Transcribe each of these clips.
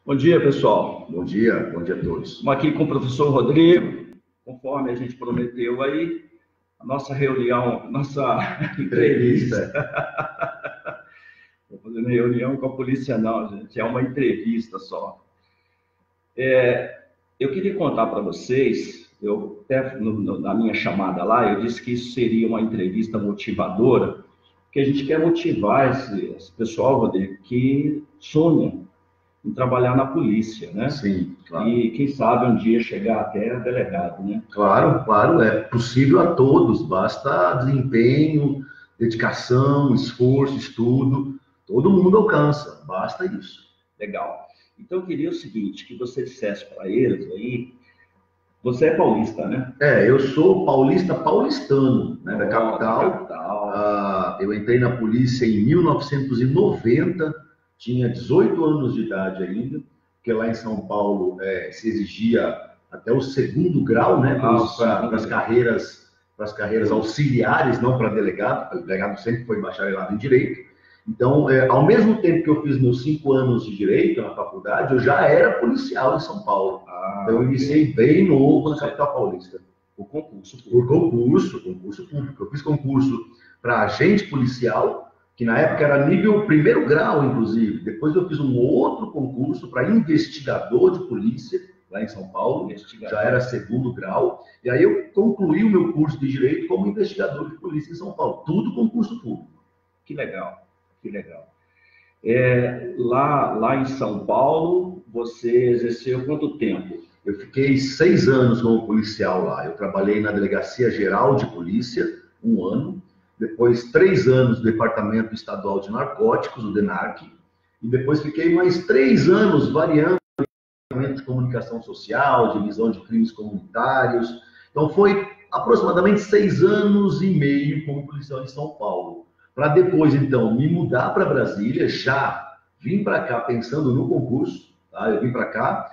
Bom dia, pessoal. Bom dia a todos. Estamos aqui com o professor Rodrigo, conforme a gente prometeu aí, a nossa reunião, nossa entrevista. Estou fazendo reunião com a polícia não, gente, é uma entrevista só. Eu queria contar para vocês, eu até na minha chamada lá, eu disse que isso seria uma entrevista motivadora, porque a gente quer motivar esse pessoal, Rodrigo, que sonha em trabalhar na polícia, né? Sim, claro. E quem sabe um dia chegar até delegado, né? Claro, é possível a todos, basta desempenho, dedicação, esforço, estudo, todo mundo alcança, basta isso. Legal. Então eu queria o seguinte, que você dissesse para eles aí, você é paulista, né? Eu sou paulistano, né, da capital. Eu entrei na polícia em 1990, tinha 18 anos de idade ainda, porque lá em São Paulo se exigia até o segundo grau, né, para as carreiras auxiliares, não para delegado. O delegado sempre foi bacharelado em Direito. Então, ao mesmo tempo que eu fiz meus 5 anos de Direito na faculdade, eu já era policial em São Paulo. Então, eu iniciei bem novo na capital paulista. Por concurso público. Eu fiz concurso para agente policial, que na época era nível primeiro grau, inclusive. Depois eu fiz um outro concurso para investigador de polícia, lá em São Paulo, já era segundo grau. E aí eu concluí o meu curso de Direito como investigador de polícia em São Paulo. Tudo concurso público. Que legal, que legal. Lá em São Paulo, você exerceu quanto tempo? Eu fiquei 6 anos como policial lá. Eu trabalhei na Delegacia Geral de Polícia, 1 ano. Depois 3 anos no Departamento Estadual de Narcóticos, o DENARC, e depois fiquei mais 3 anos variando no Departamento de Comunicação Social, Divisão de Crimes Comunitários. Então foi aproximadamente 6 anos e meio como policial em São Paulo. Para depois, então, me mudar para Brasília, já vim para cá pensando no concurso, tá? Eu vim para cá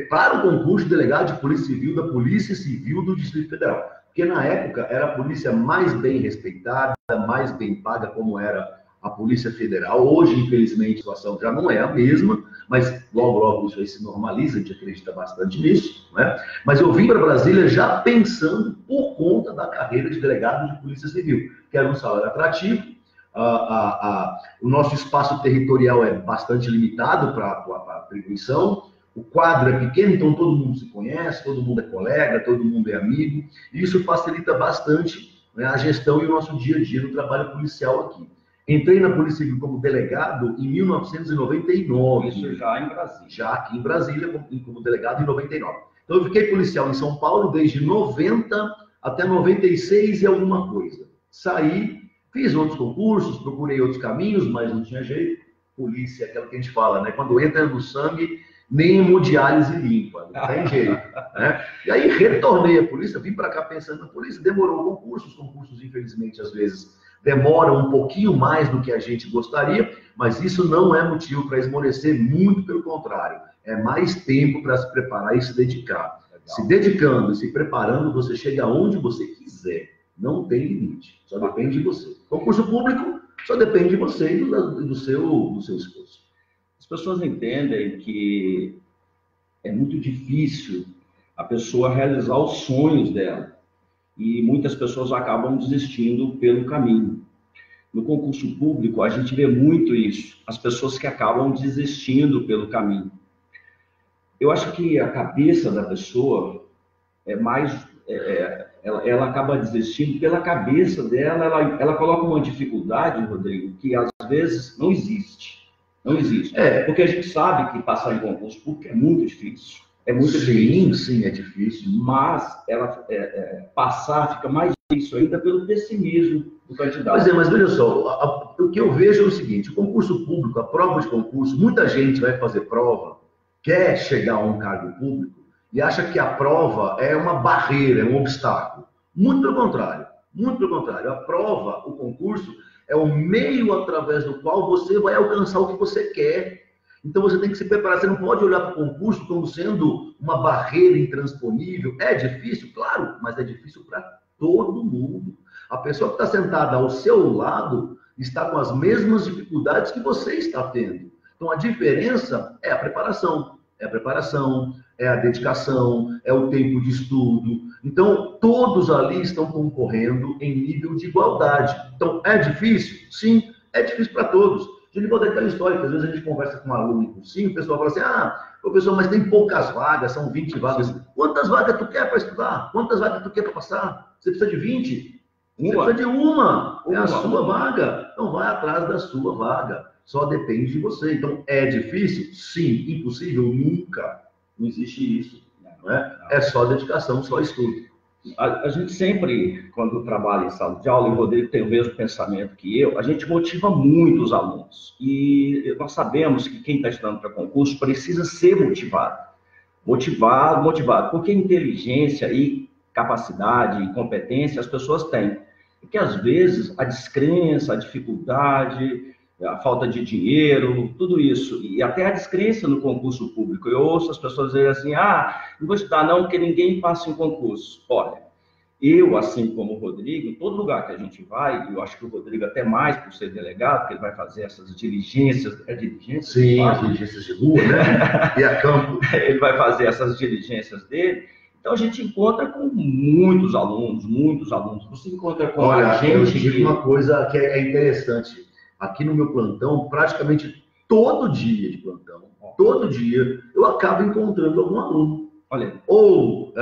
para o concurso de delegado de Polícia Civil da Polícia Civil do Distrito Federal. Porque na época era a polícia mais bem respeitada, mais bem paga, como era a Polícia Federal. Hoje, infelizmente, a situação já não é a mesma, mas logo isso aí se normaliza, a gente acredita bastante nisso, né? Mas eu vim para Brasília já pensando por conta da carreira de delegado de Polícia Civil, que era um salário atrativo. O nosso espaço territorial é bastante limitado para atribuição. O quadro é pequeno, então todo mundo se conhece, todo mundo é colega, todo mundo é amigo. E isso facilita bastante, né, a gestão e o nosso dia a dia no trabalho policial aqui. Entrei na Polícia Civil como delegado em 1999. Isso já em Brasília. Já aqui em Brasília, como delegado em 99. Então eu fiquei policial em São Paulo desde 90 até 96 e alguma coisa. Saí, fiz outros concursos, procurei outros caminhos, mas não tinha jeito. Polícia, aquela que a gente fala, né? Quando entra no sangue, nem hemodiálise limpa, não tem jeito, né? E aí retornei à polícia, vim para cá pensando na polícia, demorou o concurso, os concursos infelizmente às vezes demoram um pouquinho mais do que a gente gostaria, mas isso não é motivo para esmorecer, muito pelo contrário, é mais tempo para se preparar e se dedicar. Legal. Se dedicando e se preparando, você chega aonde você quiser, não tem limite, só depende de você. Concurso público só depende de você e do seu esforço. As pessoas entendem que é muito difícil a pessoa realizar os sonhos dela. E muitas pessoas acabam desistindo pelo caminho. No concurso público, a gente vê muito isso. As pessoas que acabam desistindo pelo caminho. Eu acho que a cabeça da pessoa é mais... ela acaba desistindo pela cabeça dela. Ela coloca uma dificuldade, Rodrigo, que às vezes não existe. Não existe. Porque a gente sabe que passar em concurso público é muito difícil. É muito difícil. Sim, é difícil. Mas passar fica mais difícil ainda pelo pessimismo do candidato. Pois é, mas veja só, o que eu vejo é o seguinte: o concurso público, a prova de concurso, muita gente vai fazer prova, quer chegar a um cargo público e acha que a prova é uma barreira, é um obstáculo. Muito pelo contrário. Muito pelo contrário. A prova, o concurso, é o meio através do qual você vai alcançar o que você quer. Então você tem que se preparar. Você não pode olhar para o concurso como sendo uma barreira intransponível. É difícil, claro, mas é difícil para todo mundo. A pessoa que está sentada ao seu lado está com as mesmas dificuldades que você está tendo. Então, a diferença é a preparação. É a dedicação, é o tempo de estudo. Então, todos ali estão concorrendo em nível de igualdade. Então, é difícil? Sim, é difícil para todos. A gente pode ter aquela história, que às vezes a gente conversa com um aluno em cursinho, o pessoal fala assim, professor, mas tem poucas vagas, são 20 vagas. Quantas vagas tu quer para estudar? Quantas vagas tu quer para passar? Você precisa de 20? Você precisa de uma. É a sua vaga. Então, vai atrás da sua vaga. Só depende de você. Então, é difícil? Sim. Impossível? Nunca. Não existe isso. Não é? É só dedicação, só estudo. A gente sempre, quando trabalha em sala de aula, e o Rodrigo tem o mesmo pensamento que eu, a gente motiva muito os alunos. E nós sabemos que quem está estudando para concurso precisa ser motivado. Motivado. Porque inteligência e capacidade e competência as pessoas têm. E que, às vezes, a descrença, a dificuldade, a falta de dinheiro, tudo isso, e até a descrença no concurso público. Eu ouço as pessoas dizerem assim, não vou estudar não, porque ninguém passa em concurso. Olha, eu, assim como o Rodrigo, em todo lugar que a gente vai, eu acho que o Rodrigo até mais por ser delegado, porque ele vai fazer essas diligências. Sim, as diligências de rua, né? E a campo. Ele vai fazer essas diligências dele. Então, a gente encontra com muitos alunos. Você encontra com Olha, eu digo uma coisa que é interessante. Aqui no meu plantão, praticamente todo dia de plantão, todo dia, eu acabo encontrando algum aluno. Olha. Ou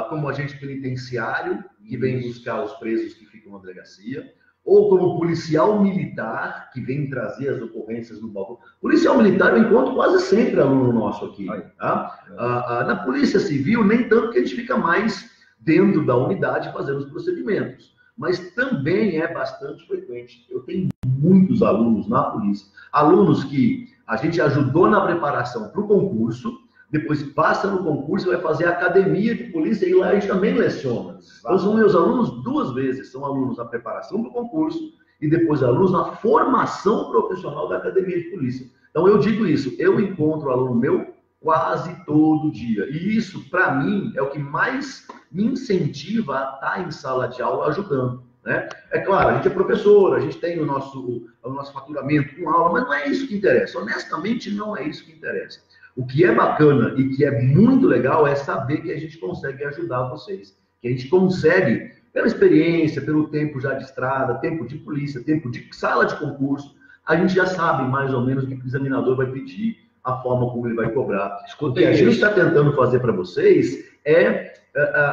como agente penitenciário, que vem buscar os presos que ficam na delegacia, ou como policial militar, que vem trazer as ocorrências no balcão. Policial militar eu encontro quase sempre aluno nosso aqui. Tá? Na Polícia Civil, nem tanto que a gente fica mais dentro da unidade fazendo os procedimentos. Mas também é bastante frequente. Eu tenho muitos alunos na polícia, alunos que a gente ajudou na preparação para o concurso, depois passa no concurso e vai fazer a academia de polícia e lá a gente também leciona. Então são meus alunos duas vezes, são alunos na preparação do concurso e depois alunos na formação profissional da academia de polícia. Então eu digo isso, eu encontro aluno meu quase todo dia. E isso, para mim, é o que mais me incentiva a estar em sala de aula ajudando. Né? É claro, a gente é professor, a gente tem o nosso faturamento com aula, mas não é isso que interessa. Honestamente, não é isso que interessa. O que é bacana e que é muito legal é saber que a gente consegue ajudar vocês. Que a gente consegue, pela experiência, pelo tempo já de estrada, tempo de polícia, tempo de sala de concurso, a gente já sabe mais ou menos o que o examinador vai pedir, a forma como ele vai cobrar. O que a gente está tentando fazer para vocês é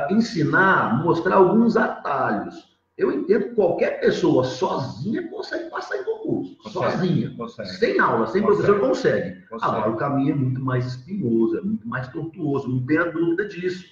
ensinar, mostrar alguns atalhos. Eu entendo que qualquer pessoa sozinha consegue passar em concurso. Sozinha. Sem aula, sem professor, consegue. Agora, o caminho é muito mais espinhoso, é muito mais tortuoso, não tenha dúvida disso.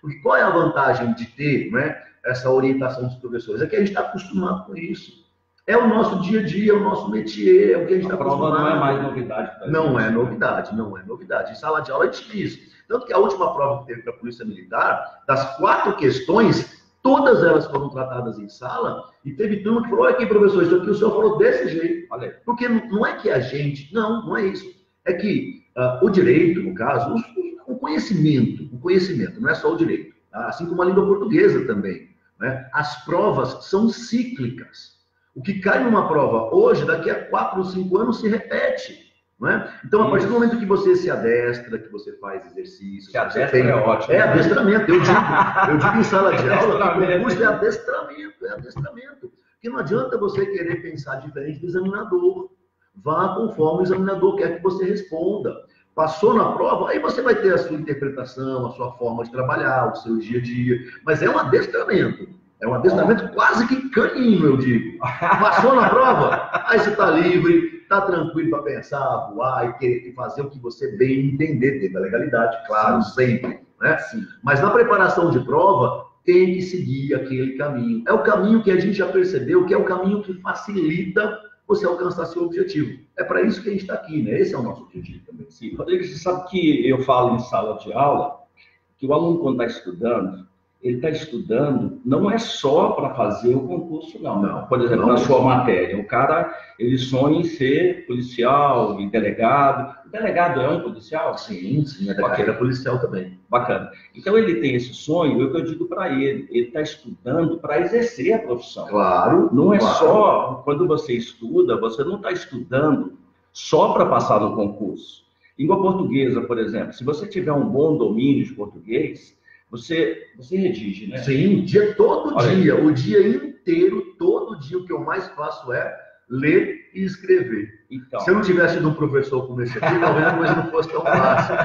Porque qual é a vantagem de ter, né, essa orientação dos professores? É que a gente está acostumado com isso. É o nosso dia a dia, é o nosso métier, é o que a gente está acostumado. Não é mais novidade. Não é novidade. Em sala de aula é difícil. Tanto que a última prova que teve para a Polícia Militar, das 4 questões, todas elas foram tratadas em sala, e teve turma que falou, olha aqui, professor, isso aqui o senhor falou desse jeito. Porque não é que a gente... Não é isso. É que o direito, no caso, o conhecimento, não é só o direito. Tá? Assim como a língua portuguesa também. Né? As provas são cíclicas. O que cai numa prova hoje, daqui a 4 ou 5 anos, se repete. Não é? Então, a partir do momento que você se adestra, que você faz exercícios... É ótimo. É adestramento. Eu digo em sala de aula que o concurso é adestramento. Porque não adianta você querer pensar diferente do examinador. Vá conforme o examinador quer que você responda. Passou na prova, aí você vai ter a sua interpretação, a sua forma de trabalhar, o seu dia a dia. Mas é um adestramento. É um adestramento quase que canino, eu digo. Passou na prova, aí você está livre, está tranquilo para pensar, voar e querer fazer o que você bem entender, dentro da legalidade, claro, sempre. Né? Sim. Mas na preparação de prova, tem que seguir aquele caminho. É o caminho que a gente já percebeu que é o caminho que facilita você alcançar seu objetivo. É para isso que a gente está aqui, né? Esse é o nosso objetivo também. Sim, Rodrigo, você sabe que eu falo em sala de aula que o aluno, quando está estudando, ele está estudando não é só para fazer o concurso, não. Por exemplo, na sua matéria, o cara, ele sonha em ser policial e delegado. O delegado é um policial? Sim, a carreira policial também. Bacana. Então, ele tem esse sonho, é o que eu digo para ele está estudando para exercer a profissão. Claro. Não é só, quando você estuda, você não está estudando só para passar no concurso. Língua portuguesa, por exemplo, se você tiver um bom domínio de português, você redige, né? Sim, todo dia, o dia inteiro, todo dia, o que eu mais faço é ler e escrever. Então, se eu não tivesse tido um professor como esse aqui, talvez a coisa não fosse tão fácil.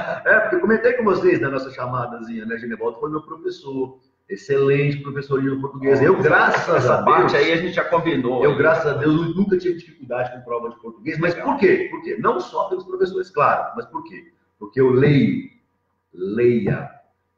Porque eu comentei com vocês na nossa chamadazinha, né? Ginevaldo foi meu professor, excelente professor de português. Eu, graças a Deus... parte aí a gente já combinou. Eu, graças a Deus, nunca tive dificuldade com prova de português. Mas por quê? Porque não só pelos professores, claro, mas por quê? Porque eu leia.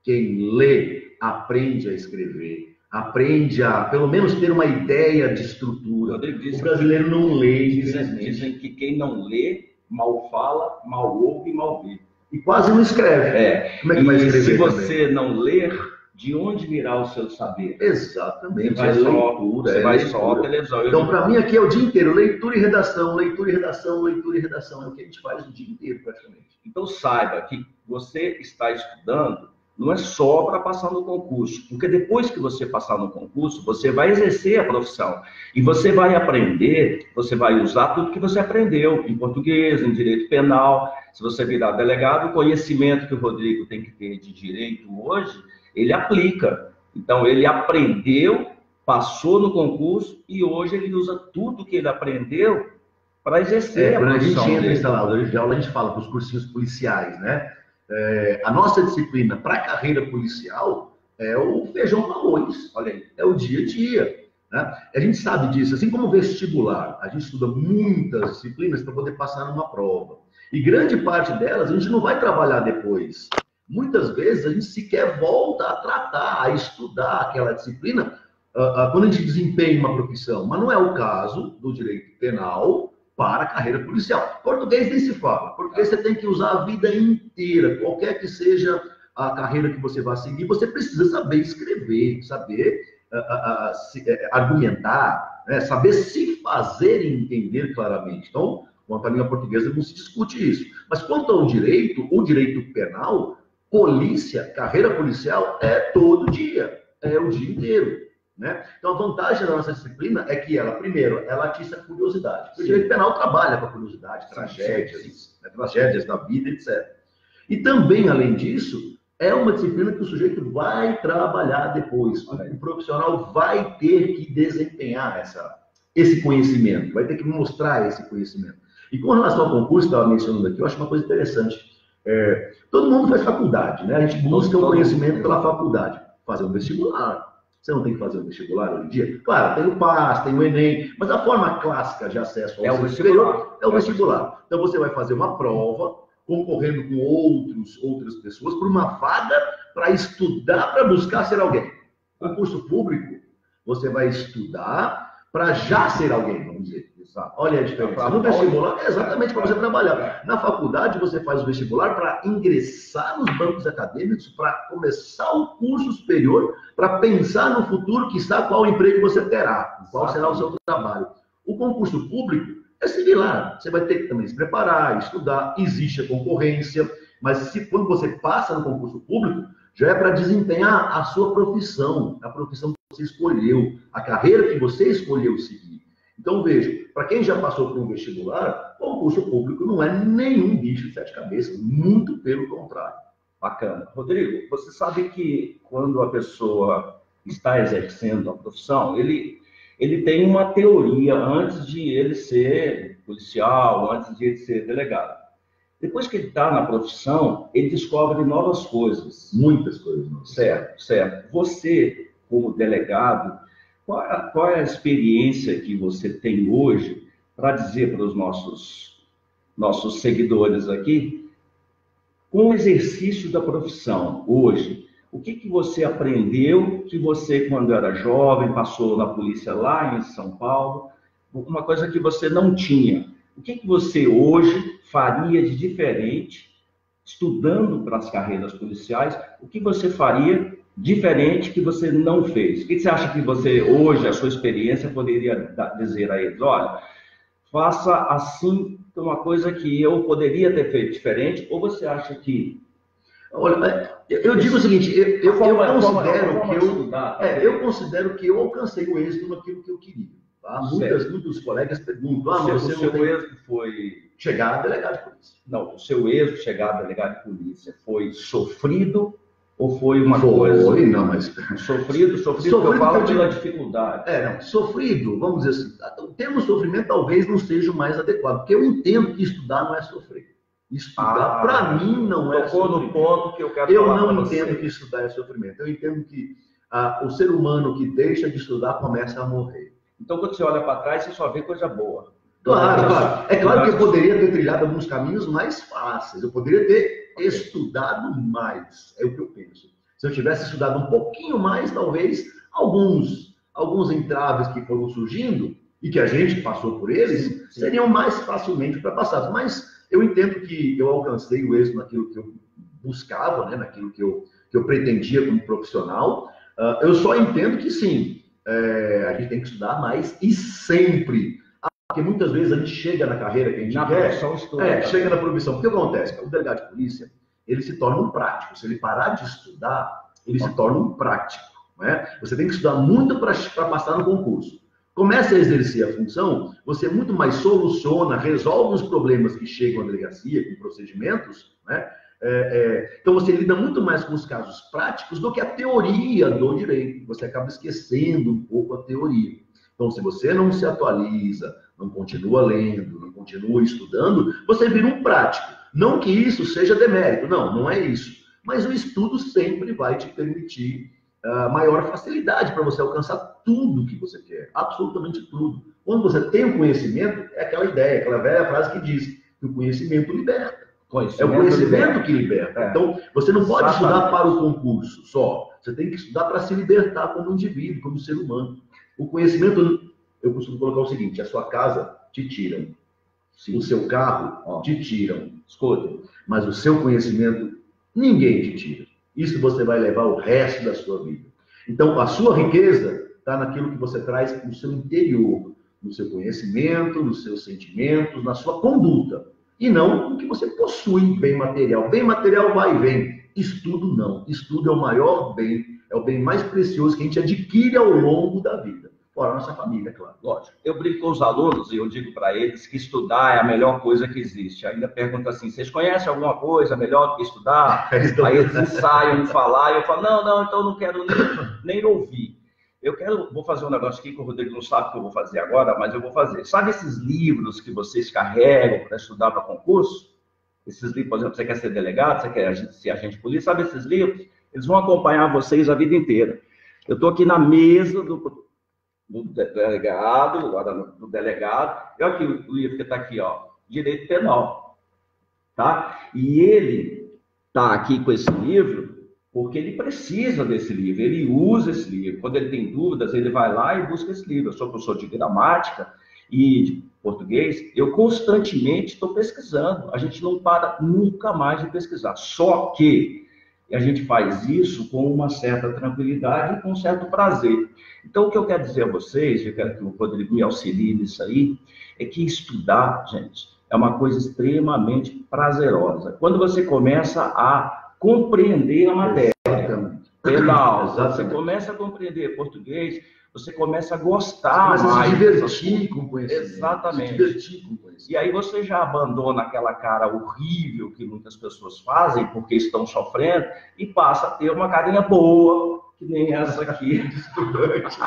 Quem lê, aprende a escrever. Aprende a, pelo menos, ter uma ideia de estrutura. O brasileiro não lê, dizem que quem não lê, mal fala, mal ouve e mal vê. E quase não escreve. Como é que vai escrever se você também? Não ler, de onde virá o seu saber? Exatamente. Você vai só a televisão. Então, para mim, aqui é o dia inteiro. Leitura e redação, leitura e redação, leitura e redação. É o que a gente faz o dia inteiro, praticamente. Então, saiba que você está estudando não é só para passar no concurso, porque depois que você passar no concurso, você vai exercer a profissão e você vai aprender, você vai usar tudo que você aprendeu em português, em direito penal. Se você virar delegado, o conhecimento que o Rodrigo tem que ter de direito hoje, ele aplica. Então, ele aprendeu, passou no concurso e hoje ele usa tudo que ele aprendeu para exercer a profissão. Quando a gente entra em sala de aula, a gente fala para os cursinhos policiais, né? A nossa disciplina para a carreira policial é o feijão com arroz, olha aí, é o dia a dia. Né? A gente sabe disso, assim como o vestibular, a gente estuda muitas disciplinas para poder passar numa prova. E grande parte delas a gente não vai trabalhar depois. Muitas vezes a gente sequer volta a tratar, a estudar aquela disciplina quando a gente desempenha uma profissão. Mas não é o caso do direito penal para a carreira policial. Português nem se fala. Português você tem que usar a vida inteira, qualquer que seja a carreira que você vá seguir, você precisa saber escrever, saber argumentar, né? Saber se fazer entender claramente. Então, quanto à língua portuguesa, não se discute isso. Mas quanto ao o direito penal, polícia, carreira policial, é todo dia, é o dia inteiro. Né? Então, a vantagem da nossa disciplina é que ela, primeiro, ela atiça a curiosidade. O direito penal trabalha com a curiosidade, tragédias da vida, etc. E também, além disso, é uma disciplina que o sujeito vai trabalhar depois. O profissional vai ter que desempenhar esse conhecimento, vai ter que mostrar esse conhecimento. E com relação ao concurso que eu estava mencionando aqui, eu acho uma coisa interessante. Todo mundo faz faculdade, né? A gente busca o conhecimento pela faculdade. Fazer um vestibular. Você não tem que fazer um vestibular hoje em dia? Claro, tem o PAS, tem o Enem, mas a forma clássica de acesso ao ensino superior é o vestibular. Então você vai fazer uma prova, concorrendo com outras pessoas, por uma vaga para estudar, para buscar ser alguém. Concurso público, você vai estudar para já ser alguém, vamos dizer. Olha a diferença. No vestibular é exatamente para você trabalhar. Na faculdade, você faz o vestibular para ingressar nos bancos acadêmicos, para começar o curso superior, para pensar no futuro, quiçá qual emprego você terá, qual será o seu trabalho. O concurso público é similar. Você vai ter que também se preparar, estudar, existe a concorrência, mas quando você passa no concurso público, já é para desempenhar a sua profissão, a profissão que você escolheu, a carreira que você escolheu seguir. Então, veja, para quem já passou por um vestibular, o concurso público não é nenhum bicho de sete cabeças, muito pelo contrário. Bacana. Rodrigo, você sabe que quando a pessoa está exercendo a profissão, ele tem uma teoria antes de ele ser policial, antes de ele ser delegado. Depois que ele está na profissão, ele descobre novas coisas. Muitas coisas. Certo. Você, como delegado, qual é a experiência que você tem hoje para dizer para os nossos seguidores aqui, com o exercício da profissão hoje, o que você aprendeu que você, quando era jovem, passou na polícia lá em São Paulo, uma coisa que você não tinha? O que você hoje faria de diferente, estudando para as carreiras policiais, o que você faria diferente que você não fez? O que você acha que você, hoje, a sua experiência, poderia dizer a eles? Olha, faça assim, uma coisa que eu poderia ter feito diferente, ou você acha que... Olha, eu digo o seguinte, eu considero que eu alcancei o êxito naquilo que eu queria. Tá? Muitos colegas perguntam, mas você não tem... êxito foi chegar a delegado de polícia. Não, o seu êxito chegar a delegado de polícia foi sofrido ou foi uma coisa... Não, mas... Sofrido que eu falo pela dificuldade. Não, sofrido, vamos dizer assim, o termo sofrimento talvez não seja o mais adequado, porque eu entendo que estudar não é sofrer. Estudar, para mim, não é sofrimento. No ponto que eu quero falar. Eu não entendo que estudar é sofrimento. Eu entendo que o ser humano que deixa de estudar começa a morrer. Então, quando você olha para trás, você só vê coisa boa. Claro. É claro que eu poderia ter trilhado alguns caminhos mais fáceis. Eu poderia ter estudado mais. É o que eu penso. Se eu tivesse estudado um pouquinho mais, talvez alguns entraves que foram surgindo e que a gente passou por eles, seriam mais facilmente ultrapassados. Mas eu entendo que eu alcancei o êxito naquilo que eu buscava, né? Naquilo que eu pretendia como profissional. Eu só entendo que sim, a gente tem que estudar mais e sempre. Porque muitas vezes a gente chega na carreira que a gente quer, chega na profissão. O que acontece? O delegado de polícia, ele se torna um prático. Se ele parar de estudar, ele se torna um prático. Né? Você tem que estudar muito para passar no concurso. Começa a exercer a função, você muito mais soluciona, resolve os problemas que chegam à delegacia, com procedimentos, né? Então você lida muito mais com os casos práticos do que a teoria do direito. Você acaba esquecendo um pouco a teoria. Então, se você não se atualiza, não continua lendo, não continua estudando, você vira um prático. Não que isso seja demérito, não é isso. Mas o estudo sempre vai te permitir maior facilidade para você alcançar tudo que você quer, absolutamente tudo. Quando você tem o conhecimento, é aquela ideia, aquela velha frase que diz que o conhecimento liberta. É o conhecimento que liberta. Então, você não pode estudar para o concurso só. Você tem que estudar para se libertar como indivíduo, como ser humano. O conhecimento, eu costumo colocar o seguinte, a sua casa te tiram, o seu carro te tiram, escuta, mas o seu conhecimento ninguém te tira. Isso você vai levar o resto da sua vida. Então, a sua riqueza está naquilo que você traz no seu interior, no seu conhecimento, nos seus sentimentos, na sua conduta, e não no que você possui, bem material. Bem material vai e vem. Estudo não. Estudo é o maior bem, é o bem mais precioso que a gente adquire ao longo da vida. Fora a nossa família, claro. Lógico. Eu brinco com os alunos e eu digo para eles que estudar é a melhor coisa que existe. Ainda pergunto assim, vocês conhecem alguma coisa melhor do que estudar? Aí eles ensaiam em falar e eu falo, não, então eu não quero nem ouvir. Vou fazer um negócio aqui que o Rodrigo não sabe o que eu vou fazer agora, mas eu vou fazer. Sabe esses livros que vocês carregam para estudar para concurso? Esses livros, por exemplo, você quer ser delegado, você quer ser agente de polícia, sabe esses livros? Eles vão acompanhar vocês a vida inteira. Eu estou aqui na mesa do delegado, e olha aqui o livro que está aqui, ó, Direito Penal, tá? E ele está aqui com esse livro porque ele precisa desse livro, ele usa esse livro. Quando ele tem dúvidas, ele vai lá e busca esse livro. Eu sou professor de gramática e de português, eu constantemente estou pesquisando. A gente não para nunca mais de pesquisar. Só que a gente faz isso com uma certa tranquilidade e com um certo prazer. Então, o que eu quero dizer a vocês, eu quero que o Rodrigo me auxilie nisso aí, é que estudar, gente, é uma coisa extremamente prazerosa. Quando você começa a compreender a matéria penal, você começa a compreender português, você começa a gostar mais. A se divertir com o conhecimento. Exatamente. Se divertir com o conhecimento. E aí você já abandona aquela cara horrível que muitas pessoas fazem porque estão sofrendo e passa a ter uma carinha boa, que nem essa aqui de estudante.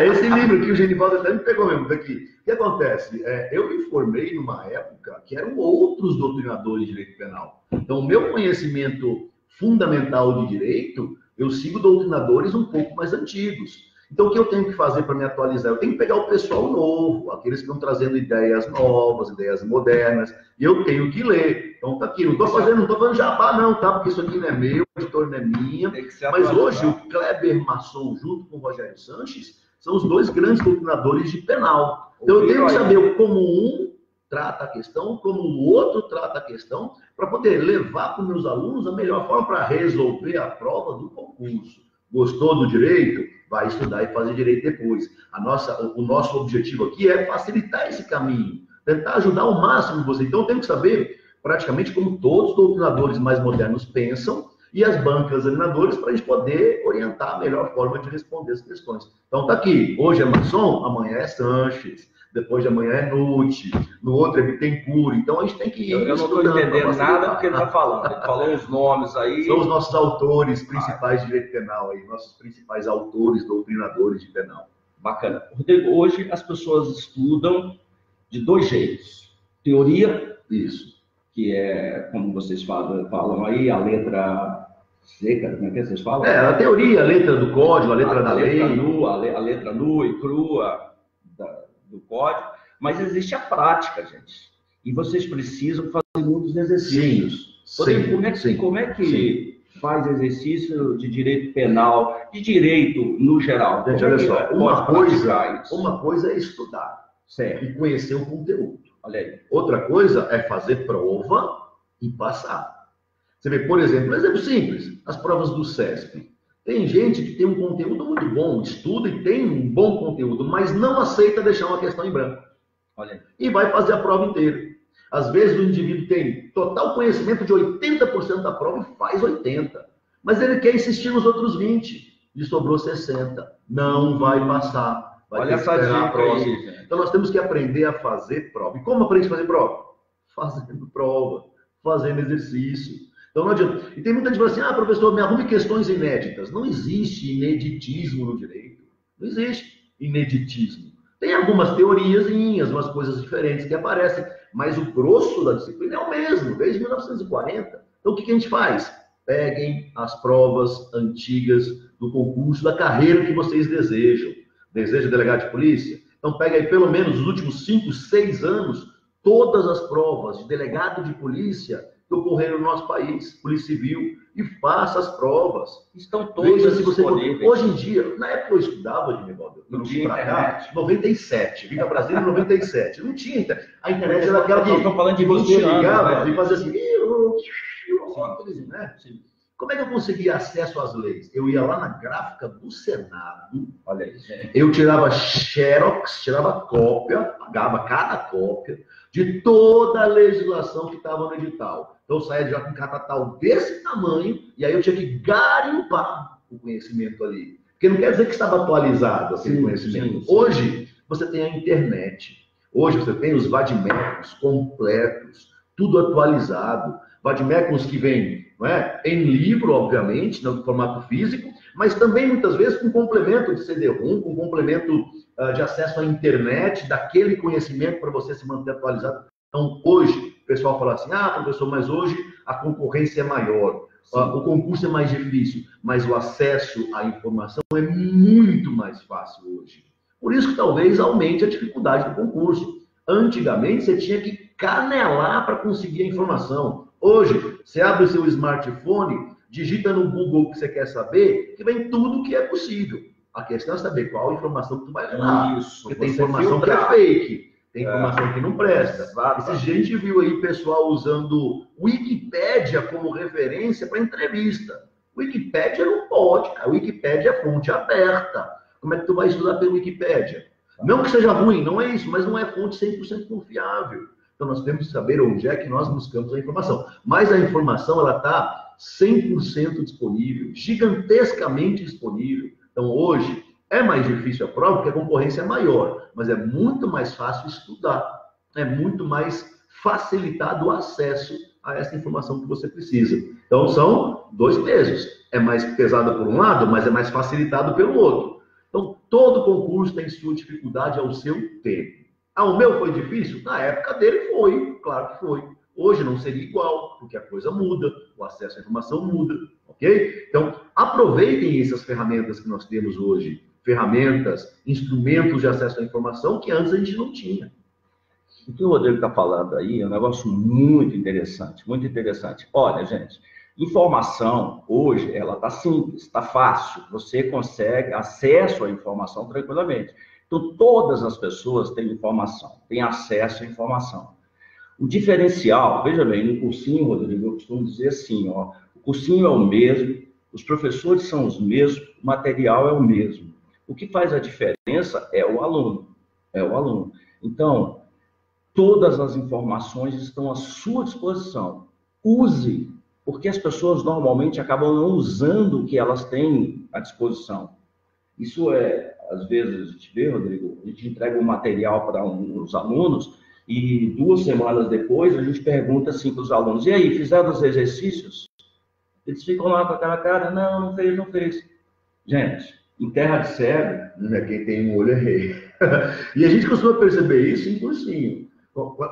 Esse livro aqui, o Genivaldo até me pegou mesmo daqui. O que acontece? Eu me formei numa época que eram outros doutrinadores de direito penal. Então, o meu conhecimento fundamental de direito, eu sigo doutrinadores um pouco mais antigos. Então, o que eu tenho que fazer para me atualizar? Eu tenho que pegar o pessoal novo, aqueles que estão trazendo ideias novas, ideias modernas, e eu tenho que ler. Então, tá aqui, não estou fazendo jabá não, tá? Porque isso aqui não é meu, a editora não é minha. Mas hoje, o Kleber Masson, junto com o Rogério Sanches, são os dois grandes doutrinadores de penal. Então, eu tenho que saber como um trata a questão, como o outro trata a questão, para poder levar para os meus alunos a melhor forma para resolver a prova do concurso. Gostou do direito? Vai estudar e fazer direito depois. O nosso objetivo aqui é facilitar esse caminho, tentar ajudar ao máximo você. Então, eu tenho que saber praticamente como todos os doutrinadores mais modernos pensam e as bancas examinadoras para a gente poder orientar a melhor forma de responder as questões. Então tá aqui, hoje é Masson, amanhã é Sanches, depois de amanhã é Nucci, no outro é Bittencourt. Então a gente tem que ir. Eu não estou entendendo nada do que ele está falando. Ele falou uns nomes aí. São os nossos autores principais de direito penal aí, nossos principais autores, doutrinadores de penal. Bacana. Rodrigo, hoje as pessoas estudam de dois jeitos. Teoria, isso, que é, como vocês falam aí, a letra seca, como é que vocês falam? A teoria, a letra do código, a letra da lei. A letra nua e crua do código, mas existe a prática, gente. E vocês precisam fazer muitos exercícios. Rodrigo, como é que faz exercício de direito penal, de direito no geral? Gente, olha só, uma coisa é estudar, certo, e conhecer o conteúdo. Olha aí. Outra coisa é fazer prova e passar. Você vê, por exemplo, um exemplo simples, as provas do CESP. Tem gente que tem um conteúdo muito bom, estuda e tem um bom conteúdo, mas não aceita deixar uma questão em branco. Olha aí. E vai fazer a prova inteira. Às vezes o indivíduo tem total conhecimento de 80% da prova e faz 80%. Mas ele quer insistir nos outros 20%. E sobrou 60%. Não vai passar. Vai ter que esperar a próxima. Aí, então nós temos que aprender a fazer prova. E como aprende a fazer prova? Fazendo prova, fazendo exercício. Então não adianta. E tem muita gente que fala assim, professor, me arrume questões inéditas. Não existe ineditismo no direito. Não existe ineditismo. Tem algumas teoriazinhas, umas coisas diferentes que aparecem, mas o grosso da disciplina é o mesmo, desde 1940. Então, o que a gente faz? Peguem as provas antigas do concurso, da carreira que vocês desejam. Deseja delegado de polícia? Então, pega aí pelo menos os últimos 5, 6 anos, todas as provas de delegado de polícia que ocorreram no nosso país, Polícia Civil, e faça as provas. Estão todas disponíveis. Hoje em dia, na época eu estudava, de negócio, eu não tinha internet. 97, vim para Brasília em 97. Não tinha internet. A internet era aquela que falando de você ligava anos, né? e fazia assim, né? Como é que eu conseguia acesso às leis? Eu ia lá na gráfica do Senado, olha aí, eu tirava xerox, tirava cópia, pagava cada cópia de toda a legislação que estava no edital. Então eu saía já com um catatal desse tamanho, e aí eu tinha que garimpar o conhecimento ali. Porque não quer dizer que estava atualizado aquele conhecimento. Sim. Hoje, você tem a internet. Hoje você tem os vademecums completos, tudo atualizado. Vademecums que vêm, não é, em livro, obviamente, no formato físico, mas também muitas vezes com complemento de CD-ROM, com complemento de acesso à internet, daquele conhecimento para você se manter atualizado. Então, hoje, o pessoal fala assim, professor, mas hoje a concorrência é maior, o concurso é mais difícil, mas o acesso à informação é muito mais fácil hoje. Por isso que talvez aumente a dificuldade do concurso. Antigamente, você tinha que canelar para conseguir a informação. Hoje, você abre o seu smartphone, digita no Google o que você quer saber, que vem tudo que é possível. A questão é saber qual informação que tu vai levar. Isso, porque tem informação que é fake, tem informação que não presta. Esse gente viu aí pessoal usando Wikipédia como referência para entrevista. Wikipédia não pode, cara. Wikipédia é fonte aberta. Como é que tu vai estudar pela Wikipédia? Não que seja ruim, não é isso, mas não é fonte 100% confiável. Então nós temos que saber onde é que nós buscamos a informação. Mas a informação, ela está 100% disponível, gigantescamente disponível. Então hoje é mais difícil a prova porque a concorrência é maior, mas é muito mais fácil estudar, é muito mais facilitado o acesso a essa informação que você precisa. Então são dois pesos. É mais pesada por um lado, mas é mais facilitado pelo outro. Então todo concurso tem sua dificuldade ao seu tempo. O meu foi difícil? Na época dele foi, claro que foi. Hoje não seria igual, porque a coisa muda, o acesso à informação muda, ok? Então, aproveitem essas ferramentas que nós temos hoje. Ferramentas, instrumentos de acesso à informação que antes a gente não tinha. O que o Rodrigo está falando aí é um negócio muito interessante, muito interessante. Olha, gente, informação hoje, ela está simples, está fácil. Você consegue acesso à informação tranquilamente. Então, todas as pessoas têm informação, têm acesso à informação. O diferencial, veja bem, no cursinho, Rodrigo, eu costumo dizer assim, o cursinho é o mesmo, os professores são os mesmos, o material é o mesmo. O que faz a diferença é o aluno, Então, todas as informações estão à sua disposição. Use porque as pessoas normalmente acabam não usando o que elas têm à disposição. Isso às vezes, a gente vê, Rodrigo, a gente entrega um material para os alunos e 2 semanas depois a gente pergunta assim para os alunos: e aí, fizeram os exercícios? Eles ficam lá com aquela cara: não fez, não fez. Gente, em terra de cego, quem tem um olho é rei. E a gente costuma perceber isso em cursinho.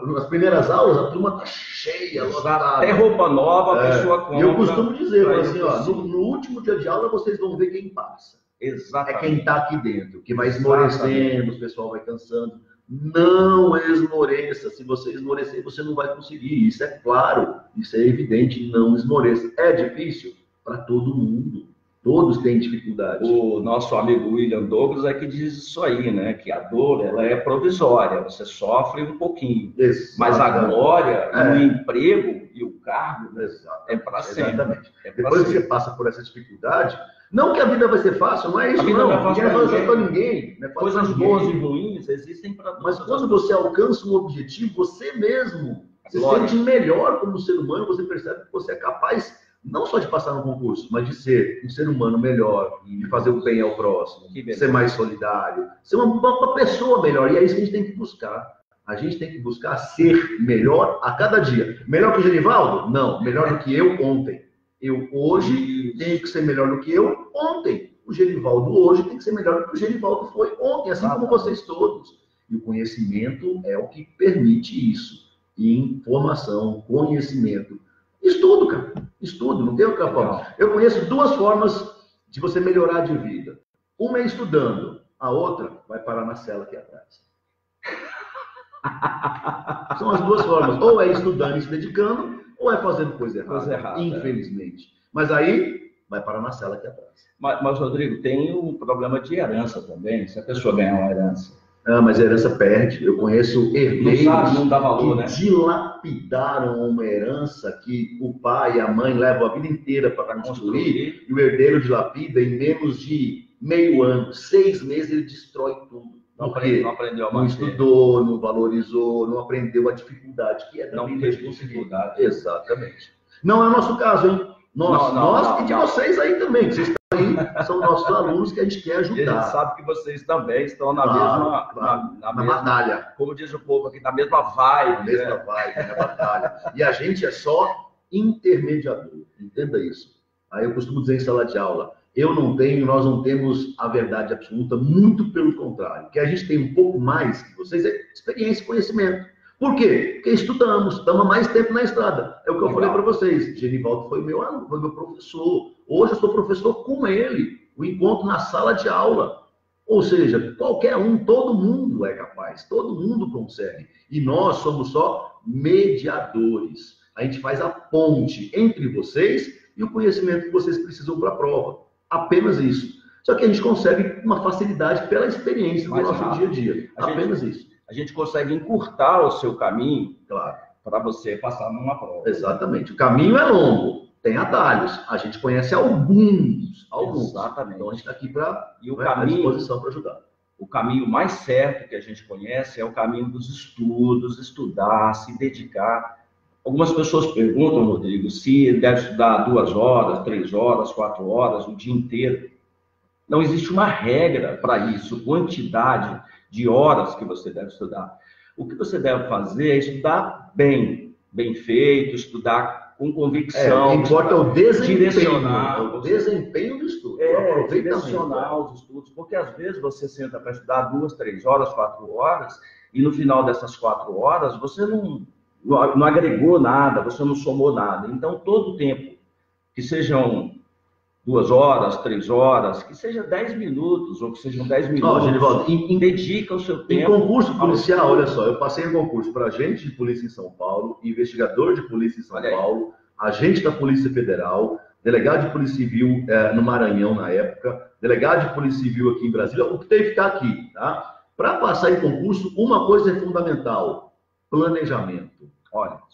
Nas primeiras aulas, a turma está cheia, lotada. Até roupa nova, a pessoa compra. E eu costumo dizer, assim, ó, no último dia de aula, vocês vão ver quem passa. Exatamente. É quem está aqui dentro, que vai esmorecendo, o pessoal vai cansando. Não esmoreça. Se você esmorecer, você não vai conseguir. Isso é claro, isso é evidente. Não esmoreça. É difícil para todo mundo. Todos têm dificuldade. O nosso amigo William Douglas é que diz isso aí, né? Que a dor, ela é provisória. Você sofre um pouquinho. Exatamente. Mas a glória, o emprego e o cargo é para sempre. Exatamente. Depois que você passa por essa dificuldade, não que a vida vai ser fácil, não é isso, não. Não é fácil para ninguém. Coisas boas e ruins existem para todos. Mas quando você alcança um objetivo, você mesmo se sente melhor como ser humano, você percebe que você é capaz não só de passar no concurso, mas de ser um ser humano melhor, de fazer o bem ao próximo, ser mais solidário, ser uma pessoa melhor. E é isso que a gente tem que buscar. A gente tem que buscar ser melhor a cada dia. Melhor que o Genivaldo? Não. Melhor do que eu ontem. Eu hoje tenho que ser melhor do que eu ontem. O Genivaldo hoje tem que ser melhor do que o Genivaldo foi ontem, assim como vocês todos. E o conhecimento é o que permite isso. Informação, conhecimento. Estudo, cara. Estudo, não tem outra forma. Eu conheço 2 formas de você melhorar de vida. Uma é estudando, a outra vai parar na cela aqui atrás. São as 2 formas. Ou é estudando e se dedicando, ou é fazendo coisa errada. Infelizmente. Mas aí vai parar na cela aqui atrás. Mas, Rodrigo, tem um problema de herança também. Se a pessoa ganhar uma herança. Mas a herança perde. Eu conheço herdeiros não dá valor, que dilapidaram uma herança que o pai e a mãe levam a vida inteira para construir, e o herdeiro dilapida em menos de meio ano, 6 meses, ele destrói tudo. Não aprendeu a manter. Não estudou, não valorizou, não aprendeu a dificuldade que é da vida de dificuldade. Exatamente. Não é o nosso caso, hein? Nós e de vocês aí também, que vocês estão aí, são nossos alunos que a gente quer ajudar. E a gente sabe que vocês também estão na mesma batalha. Como diz o povo aqui, na mesma vibe. Na batalha. E a gente é só intermediador, entenda isso. Aí eu costumo dizer em sala de aula, nós não temos a verdade absoluta, muito pelo contrário. Que a gente tem um pouco mais que vocês, é experiência e conhecimento. Por quê? Porque estamos mais tempo na estrada. É o que eu falei para vocês. Genivaldo foi meu aluno, foi meu professor. Hoje eu sou professor com ele. O encontro na sala de aula. Ou seja, qualquer um, todo mundo é capaz, todo mundo consegue. E nós somos só mediadores. A gente faz a ponte entre vocês e o conhecimento que vocês precisam para a prova. Apenas isso. Só que a gente consegue uma facilidade pela experiência do nosso dia a dia. Apenas isso. A gente consegue encurtar o seu caminho, claro, para você passar numa prova. Exatamente. O caminho é longo, tem atalhos. A gente conhece alguns. Exatamente. Então a gente está aqui para à disposição para ajudar. O caminho mais certo que a gente conhece é o caminho dos estudos, estudar, se dedicar. Algumas pessoas perguntam, Rodrigo, se deve estudar 2 horas, 3 horas, 4 horas, o dia inteiro. Não existe uma regra para isso, quantidade de horas que você deve estudar. O que você deve fazer é estudar bem feito, estudar com convicção. Importa o desempenho. Direcionar. O desempenho do estudo. Direcionar os estudos. Porque às vezes você senta para estudar 2, 3 horas, 4 horas, e no final dessas 4 horas você não agregou nada, você não somou nada. Então, todo o tempo, que sejam 2 horas, 3 horas, que seja 10 minutos, ou que sejam 10 minutos, Genivaldo, dedica o seu tempo. Em concurso policial, olha só, eu passei em concurso para agente de polícia em São Paulo, investigador de polícia em São Paulo, agente da Polícia Federal, delegado de Polícia Civil no Maranhão na época, delegado de Polícia Civil aqui em Brasília, o que teve que estar aqui, tá? Para passar em concurso, uma coisa é fundamental: planejamento,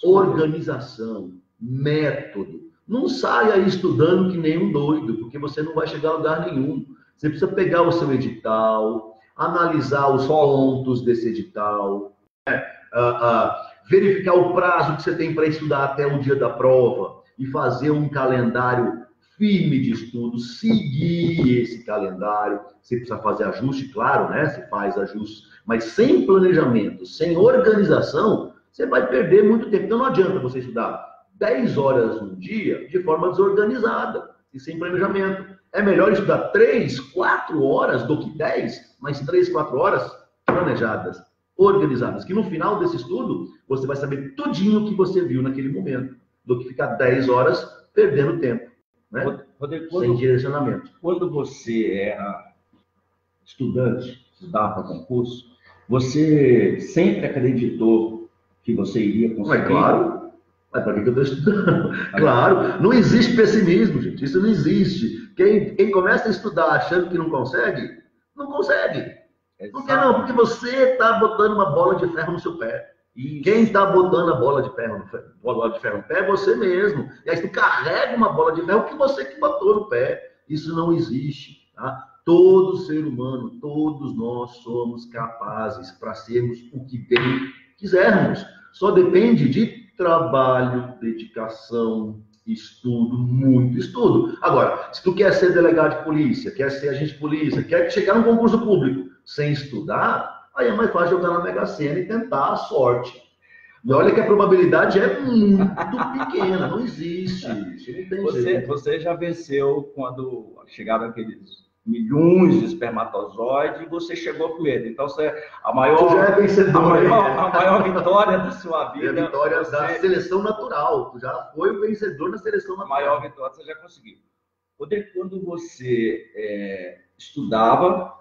organização, método. Não saia aí estudando que nem um doido, porque você não vai chegar a lugar nenhum. Você precisa pegar o seu edital, analisar os pontos desse edital, verificar o prazo que você tem para estudar até o dia da prova. e fazer um calendário firme de estudo, seguir esse calendário. Você precisa fazer ajuste, claro, né? Você faz ajustes, mas sem planejamento, sem organização, você vai perder muito tempo. Então não adianta você estudar 10 horas no dia de forma desorganizada e sem planejamento. É melhor estudar 3, 4 horas do que 10, mas 3, 4 horas planejadas, organizadas, que no final desse estudo você vai saber tudinho que você viu naquele momento, do que ficar 10 horas perdendo tempo, né? Rodrigo, Sem direcionamento. Quando você era estudante, estudava para concurso, você sempre acreditou que você iria conseguir? É claro. Mas para que eu estou estudando? Claro, não existe pessimismo, gente. Isso não existe. Quem começa a estudar achando que não consegue, não consegue. Por que não? Porque você está botando uma bola de ferro no seu pé. E quem está botando a bola de ferro no pé é você mesmo. E aí tu carrega uma bola de ferro que você que botou no pé. Isso não existe. Tá? Todo ser humano, todos nós somos capazes para sermos o que bem quisermos. Só depende de trabalho, dedicação, estudo, muito estudo. Agora, se tu quer ser delegado de polícia, quer ser agente de polícia, quer chegar num concurso público sem estudar, aí é mais fácil jogar na Mega Sena e tentar a sorte. E olha que a probabilidade é muito pequena, não existe. Isso não tem jeito. Você já venceu quando chegaram aqueles milhões de espermatozoides e você chegou primeiro. Então, a maior, já é vencedor, a maior vitória da sua vida... É a vitória da seleção natural. Tu já foi o vencedor na seleção natural. A maior vitória você já conseguiu. Quando você estudava,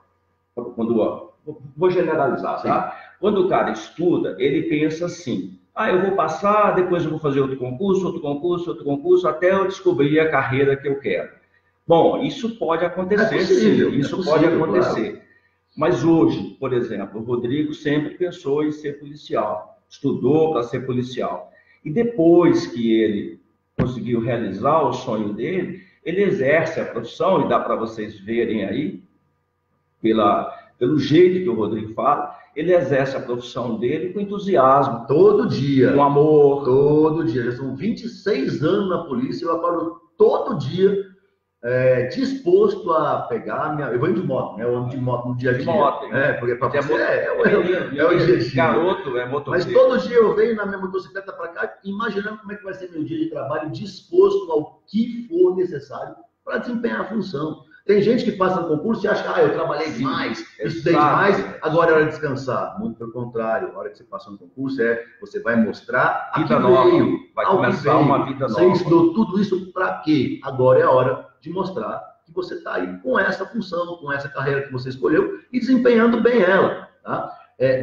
vou generalizar, tá? Quando o cara estuda, ele pensa assim, eu vou passar, depois eu vou fazer outro concurso, até eu descobrir a carreira que eu quero. Bom, isso pode acontecer, pode acontecer. Claro. Mas hoje, por exemplo, o Rodrigo sempre pensou em ser policial, estudou para ser policial. E depois que ele conseguiu realizar o sonho dele, ele exerce a profissão, e dá para vocês verem aí, pelo jeito que o Rodrigo fala, ele exerce a profissão dele com entusiasmo. Todo dia. Com amor. Todo dia. Já são 26 anos na polícia, eu acordo todo dia disposto a pegar eu vou indo de moto, né? Eu ando de moto no dia a dia. Porque para você é o dia a dia. Garoto, é motoqueiro. Mas todo dia eu venho na minha motocicleta para cá, imaginando como é que vai ser meu dia de trabalho, disposto ao que for necessário para desempenhar a função. Tem gente que passa no concurso e acha, eu trabalhei demais, estudei demais, agora é hora de descansar. Muito pelo contrário, a hora que você passa no concurso você vai mostrar a vida nova, vai começar uma vida nova. Você estudou tudo isso para quê? Agora é a hora de mostrar que você está aí com essa função, com essa carreira que você escolheu e desempenhando bem ela. Tá?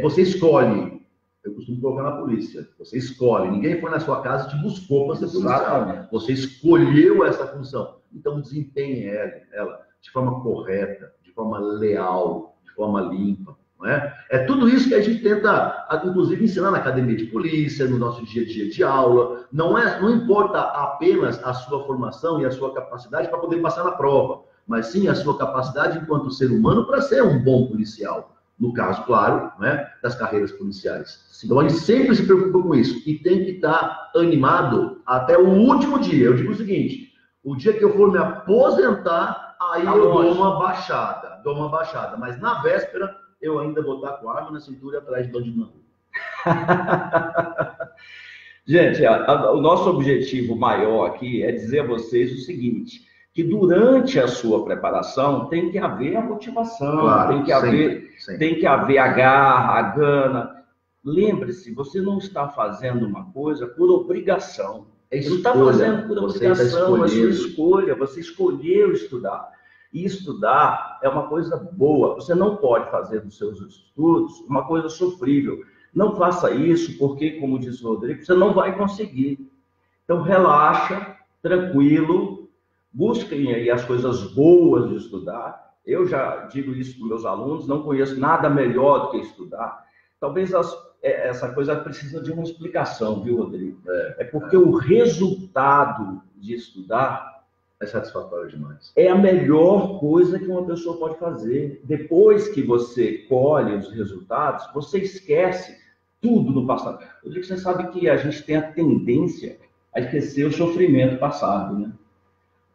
Você escolhe, eu costumo colocar na polícia, você escolhe, ninguém foi na sua casa e te buscou para ser policial. Você escolheu essa função, então desempenhe ela de forma correta, de forma leal, de forma limpa. Não é? É tudo isso que a gente tenta, inclusive, ensinar na academia de polícia, no nosso dia a dia de aula. Não importa apenas a sua formação e a sua capacidade para poder passar na prova, mas sim a sua capacidade enquanto ser humano para ser um bom policial. No caso, claro, né, das carreiras policiais. Então, a gente sempre se preocupa com isso e tem que estar animado até o último dia. Eu digo o seguinte, o dia que eu for me aposentar, aí eu dou uma baixada. Mas na véspera, eu ainda vou estar com a arma na cintura atrás de bandido na rua. Gente, o nosso objetivo maior aqui é dizer a vocês o seguinte, que durante a sua preparação tem que haver a motivação, claro, tem que haver a garra, a gana. Lembre-se, você não está fazendo uma coisa por obrigação. Você não está fazendo por obrigação, é sua escolha. Você escolheu estudar. E estudar é uma coisa boa. Você não pode fazer dos seus estudos uma coisa sofrível. Não faça isso porque, como disse o Rodrigo, você não vai conseguir. Então, relaxa, tranquilo, busquem aí as coisas boas de estudar. Eu já digo isso para meus alunos, não conheço nada melhor do que estudar. Talvez essa coisa precisa de uma explicação, viu, Rodrigo? É porque o resultado de estudar é satisfatório demais. É a melhor coisa que uma pessoa pode fazer. Depois que você colhe os resultados, você esquece tudo no passado. Eu digo que você sabe que a gente tem a tendência a esquecer o sofrimento passado, né?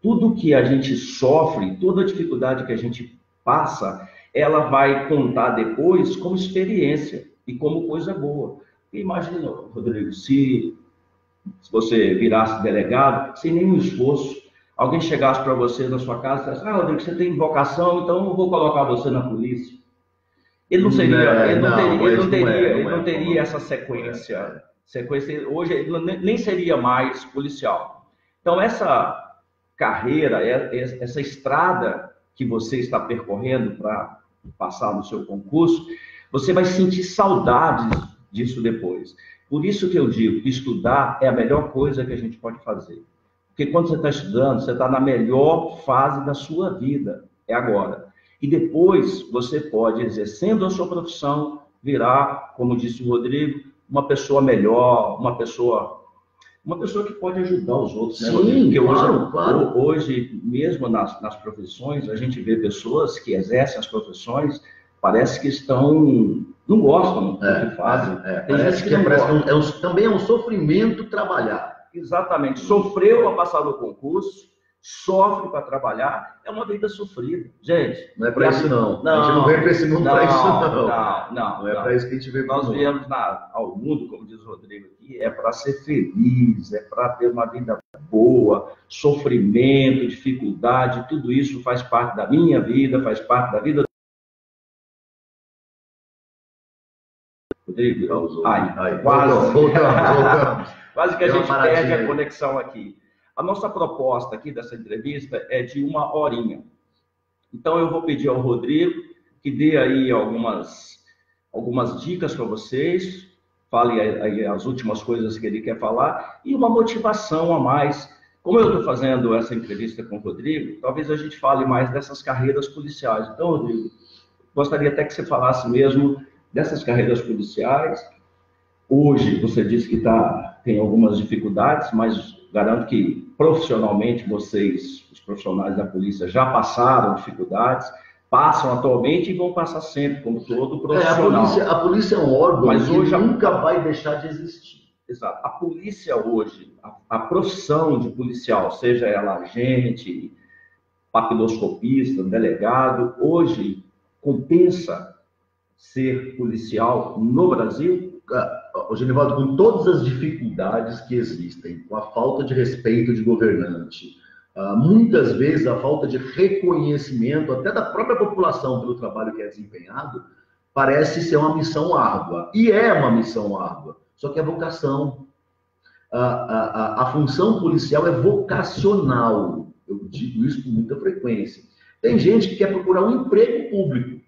Tudo que a gente sofre, toda a dificuldade que a gente passa, ela vai contar depois como experiência e como coisa boa. Imagina, Rodrigo, se você virasse delegado, sem nenhum esforço, alguém chegasse para você na sua casa e dissesse, Rodrigo, você tem vocação, então eu vou colocar você na polícia. Ele não seria, ele não teria essa sequência. Hoje ele nem seria mais policial. Então, essa carreira, essa estrada que você está percorrendo para passar no seu concurso, você vai sentir saudades disso depois. Por isso que eu digo que estudar é a melhor coisa que a gente pode fazer. Porque quando você está estudando, você está na melhor fase da sua vida, é agora. E depois você pode, exercendo a sua profissão, virar, como disse o Rodrigo, uma pessoa melhor, uma pessoa que pode ajudar os outros, né, Rodrigo? Porque hoje, mesmo nas profissões, a gente vê pessoas que exercem as profissões, parece que não gostam do que fazem. Parece que também é um sofrimento trabalhar. Exatamente. Sofreu para passar no concurso, sofre para trabalhar, é uma vida sofrida. Gente, não é para isso não. A gente não veio para esse mundo para isso não. Não é para isso que a gente veio para o mundo. Nós viemos ao mundo, como diz o Rodrigo aqui, é para ser feliz, é para ter uma vida boa, sofrimento, dificuldade, tudo isso faz parte da minha vida, faz parte da vida. Rodrigo, quase que a gente perde a conexão aqui. A nossa proposta aqui dessa entrevista é de 1 horinha. Então, eu vou pedir ao Rodrigo que dê aí algumas dicas para vocês, fale aí as últimas coisas que ele quer falar e uma motivação a mais. Como eu estou fazendo essa entrevista com o Rodrigo, talvez a gente fale mais dessas carreiras policiais. Então, Rodrigo, gostaria até que você falasse mesmo dessas carreiras policiais. Hoje, você disse que tem algumas dificuldades, mas garanto que profissionalmente vocês, os profissionais da polícia, já passaram dificuldades, passam atualmente e vão passar sempre, como todo profissional. A polícia é um órgão mas hoje nunca vai deixar de existir. Exato. A polícia hoje, a profissão de policial, seja ela agente, papiloscopista, delegado, hoje compensa ser policial no Brasil? Genivaldo, com todas as dificuldades que existem, com a falta de respeito de governante, muitas vezes a falta de reconhecimento até da própria população pelo trabalho que é desempenhado, parece ser uma missão árdua. E é uma missão árdua, só que é vocação. A função policial é vocacional. Eu digo isso com muita frequência. Tem gente que quer procurar um emprego público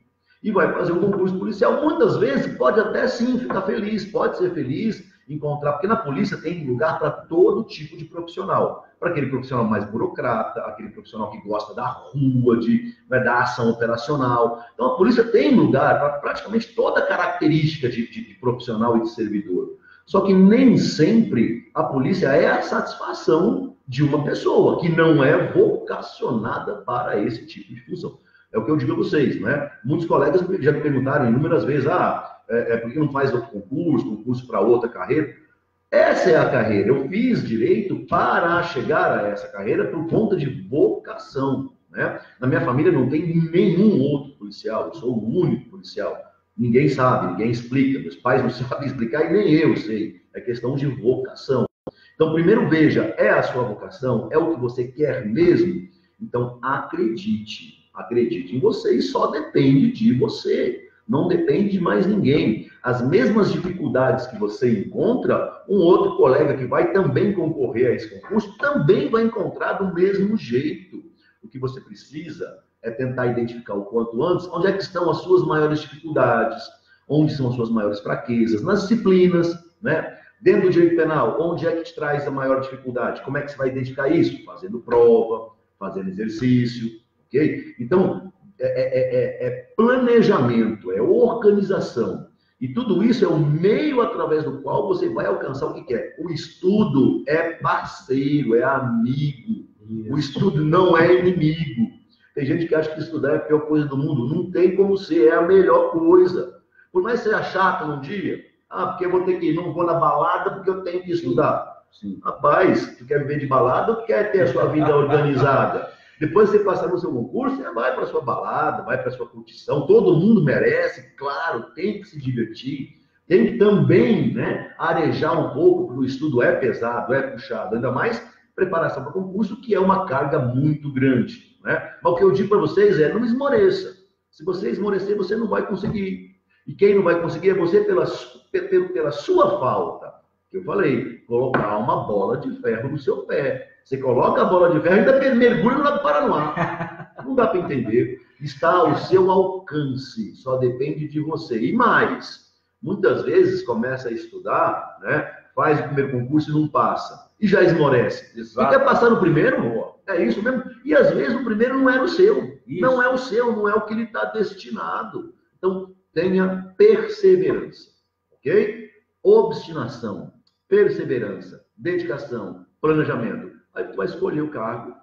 e vai fazer um concurso policial. Muitas vezes pode até sim ficar feliz, pode ser feliz, encontrar, porque na polícia tem lugar para todo tipo de profissional. Para aquele profissional mais burocrata, aquele profissional que gosta da rua, da ação operacional. Então a polícia tem lugar para praticamente toda característica de profissional e de servidor. Só que nem sempre a polícia é a satisfação de uma pessoa que não é vocacionada para esse tipo de função. É o que eu digo a vocês, né? Muitos colegas já me perguntaram inúmeras vezes, por que não faz outro concurso para outra carreira? Essa é a carreira. Eu fiz direito para chegar a essa carreira por conta de vocação, né? Na minha família não tem nenhum outro policial, eu sou o único policial. Ninguém sabe, ninguém explica, meus pais não sabem explicar e nem eu sei. É questão de vocação. Então, primeiro veja, é a sua vocação? É o que você quer mesmo? Então, acredite em você e só depende de você. Não depende de mais ninguém. As mesmas dificuldades que você encontra, um outro colega que vai também concorrer a esse concurso também vai encontrar do mesmo jeito. O que você precisa é tentar identificar o quanto antes onde é que estão as suas maiores dificuldades, onde são as suas maiores fraquezas, nas disciplinas, né? Dentro do direito penal, onde é que te traz a maior dificuldade? Como é que você vai identificar isso? Fazendo prova, fazendo exercício, ok? Então, é planejamento, é organização. E tudo isso é o meio através do qual você vai alcançar o que quer. O estudo é parceiro, é amigo. O estudo não é inimigo. Tem gente que acha que estudar é a pior coisa do mundo. Não tem como ser, é a melhor coisa. Por mais que seja chato num dia, porque eu vou ter que ir, não vou na balada porque eu tenho que estudar. Sim. Rapaz, tu quer viver de balada ou quer ter a sua vida organizada? Depois você passar no seu concurso, você vai para sua balada, vai para sua curtição. Todo mundo merece, claro, tem que se divertir. Tem que também, né, arejar um pouco, porque o estudo é pesado, é puxado. Ainda mais preparação para concurso, que é uma carga muito grande, né? Mas o que eu digo para vocês é, não esmoreça. Se você esmorecer, você não vai conseguir. E quem não vai conseguir é você pela sua falta. Que eu falei, colocar uma bola de ferro no seu pé. Você coloca a bola de ferro e ainda mergulha no Lago Paranoá. Não dá para entender. Está ao seu alcance, só depende de você. E mais, muitas vezes começa a estudar, né? Faz o primeiro concurso e não passa. E já esmorece. Exato. Você quer passar no primeiro? É isso mesmo. E às vezes o primeiro não é o seu. Isso. Não é o seu, não é o que ele está destinado. Então, tenha perseverança. Ok? Obstinação, perseverança, dedicação, planejamento. Aí tu vai escolher o cargo.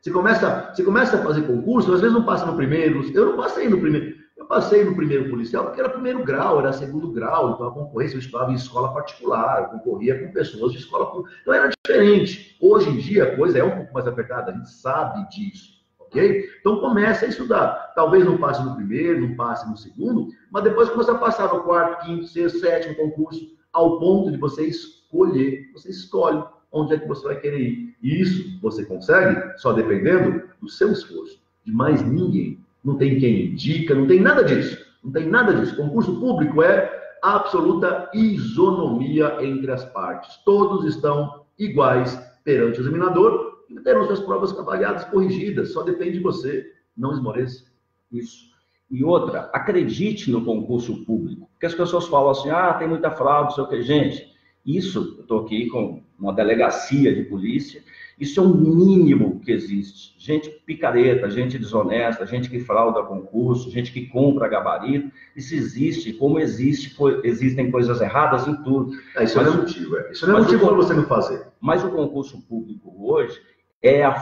Você começa a fazer concurso, às vezes não passa no primeiro. Eu não passei no primeiro. Eu passei no primeiro policial porque era primeiro grau, era segundo grau. Então a concorrência, eu estudava em escola particular, eu concorria com pessoas de escola pública. Então era diferente. Hoje em dia a coisa é um pouco mais apertada, a gente sabe disso. Ok? Então começa a estudar. Talvez não passe no primeiro, não passe no segundo, mas depois começa a passar no quarto, quinto, sexto, sétimo concurso, ao ponto de você escolher. Você escolhe onde é que você vai querer ir. E isso você consegue só dependendo do seu esforço. De mais ninguém. Não tem quem indica, não tem nada disso. Não tem nada disso. Concurso público é absoluta isonomia entre as partes. Todos estão iguais perante o examinador e terão suas provas avaliadas, corrigidas. Só depende de você. Não esmoreça. Isso. E outra, acredite no concurso público. Porque as pessoas falam assim, tem muita fraude, não sei o que. Gente, isso, eu estou aqui com uma delegacia de polícia, isso é o mínimo que existe. Gente picareta, gente desonesta, gente que frauda concurso, gente que compra gabarito. Isso existe, como existem coisas erradas em tudo. Isso não é motivo. Isso não é motivo para você não fazer. Mas o concurso público hoje é a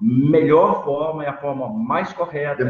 melhor forma, é a forma mais correta,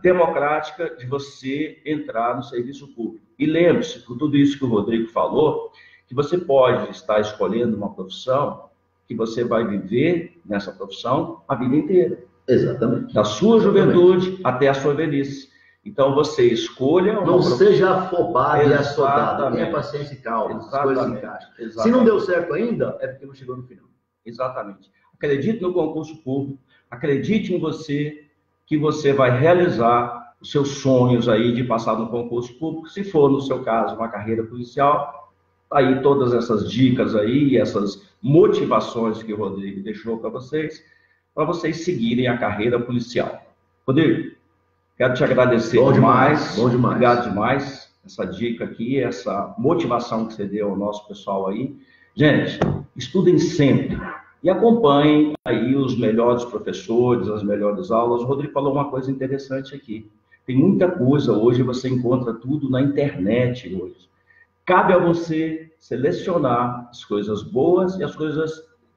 democrática de você entrar no serviço público. E lembre-se, por tudo isso que o Rodrigo falou, que você pode estar escolhendo uma profissão que você vai viver nessa profissão a vida inteira. Exatamente. Da sua juventude até a sua velhice. Então, você escolha uma profissão. Não seja afobado e assodado. Tenha paciência e calma. As coisas se encaixam. Se não deu certo ainda, é porque não chegou no final. Exatamente. Acredite no concurso público. Acredite em você, que você vai realizar os seus sonhos aí de passar no concurso público. Se for, no seu caso, uma carreira policial, aí todas essas dicas aí, essas motivações que o Rodrigo deixou para vocês seguirem a carreira policial. Rodrigo, quero te agradecer demais. Bom demais. Obrigado demais. Essa dica aqui, essa motivação que você deu ao nosso pessoal aí. Gente, estudem sempre e acompanhem aí os melhores professores, as melhores aulas. O Rodrigo falou uma coisa interessante aqui. Tem muita coisa hoje, você encontra tudo na internet hoje. Cabe a você selecionar as coisas boas e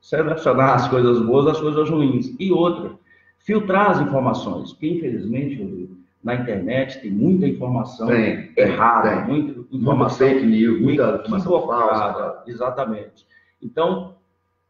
selecionar as coisas boas das coisas ruins. E outra, filtrar as informações. Porque, infelizmente, na internet tem muita informação errada, muita informação fake news, muita informação falsa. Exatamente. Então,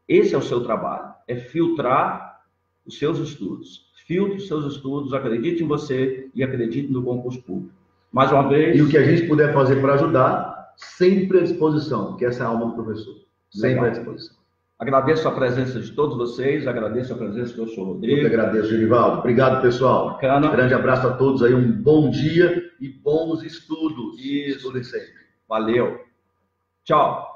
esse é o seu trabalho, é filtrar os seus estudos. Filtre os seus estudos, acredite em você e acredite no concurso público. Mais uma vez... E o que a gente puder fazer para ajudar, sempre à disposição, que essa é a alma do professor. Sempre à disposição. Agradeço a presença de todos vocês, agradeço a presença do professor Rodrigo. Eu que agradeço, Genivaldo. Obrigado, pessoal. Bacana. Grande abraço a todos aí, um bom dia e bons estudos. Isso. Estudem sempre. Valeu. Tchau.